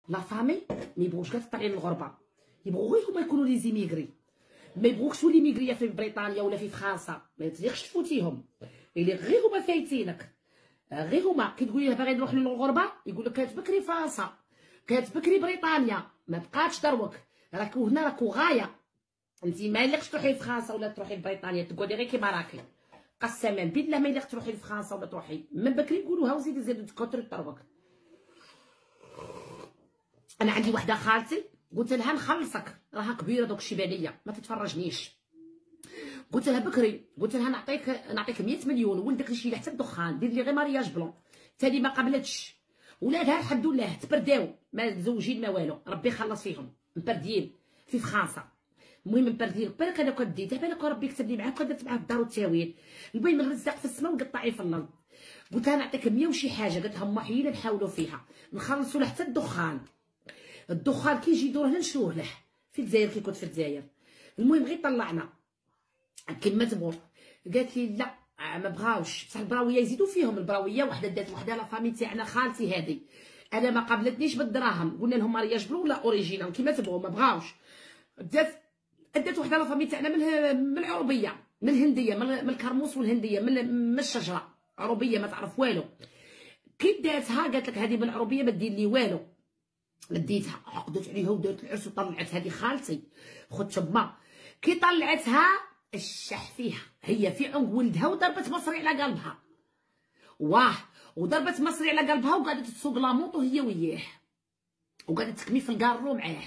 لا فامي ما يبغوش كاع تطلعي للغربه، يبغوا غير هما يكونوا لي زيميغري، ما يبغوكش تولي ميغريه في بريطانيا ولا في فرنسا، ما تقدريش تفوتيهم، اللي غير هما فايتينك، غير هما كي تقولي له باغي نروح للغربه يقول لك كانت بكري فرنسا، كانت بكري بريطانيا، ما بقاتش دروك، راكو هنا راكو غايه، انت ما يليقش تروحي لفرنسا ولا تروحي لبريطانيا، تقعدي غير كيما راكي، قسما بالله ما يليق تروحي لفرنسا ولا تروحي، من بكري نقولوها وزيدي زيدي تكثري دروك. انا عندي وحده خالتي قلت لها نخلصك راها كبيره دوك الشيبانيه ما تتفرجنيش، قلت لها بكري، قلت لها نعطيك 100 مليون ولدك يشيل حتى الدخان، دير لي غير مارياج بلون، تالي ما قبلتش، ولادها الحمد لله تبرداو ما متزوجين ما والو، ربي يخلص فيهم، مبردين في فرنسا، المهم مبردين، بالك انا كنت ديتها بالك ربي يكتب لي معاه قدرت معاه الدار والتاويل، المهم الرزاق في السماء وقطعي في الارض، قلت لها نعطيك 100 وشي حاجه، قالت لها حيينا نحاولوا فيها نخلصوا له حتى الدخان كيجي يدور هنا نشروه له في الجزائر كي كنت في الجزائر، المهم غير طلعنا كما تبغوا، قالت لي لا ما بغاوش، بصح البراويه يزيدوا فيهم، البراويه وحده دات وحده لا فامي تاعنا خالتي هذه، انا ما قبلتنيش بالدراهم، قلنا لهم مارياج بلو ولا اوريجينال كما تبغوا ما بغاوش، دات وحده لا فامي تاعنا من العربيه، من الهنديه، من الكرموس والهنديه، من الشجره عربيه ما تعرف والو، كي داتها قالت لك هذه بالعربيه ما دير لي والو، مديتها عقدت عليها ودارت العرس وطلعت هذه خالتي خد تما، كي طلعتها الشح فيها هي في عنق ولدها وضربت مصري على قلبها، واه وضربت مصري على قلبها وقعدت تسوق لاموط وهي وياه، وقعدت تكمي في الكارو معاه،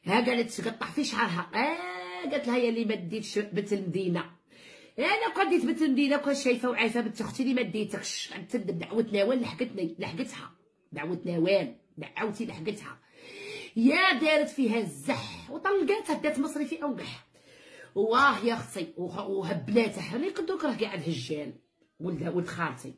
ها قالت تقطع في شعرها، قالت لها يا اللي ما ديتش بنت المدينه، انا كون ديت بنت المدينه كون شايفه وعايفه بنت اختي اللي ما ديتكش، قعدت تندب دعوه نوال لحقتها دعوه نوال دعوتي لحقتها، يا دارت فيها الزح وطلقاتها دات مصري في عنقه، واه يا اختي وهبلاته، راني كنت نكره كاع الهجان ولد خالتي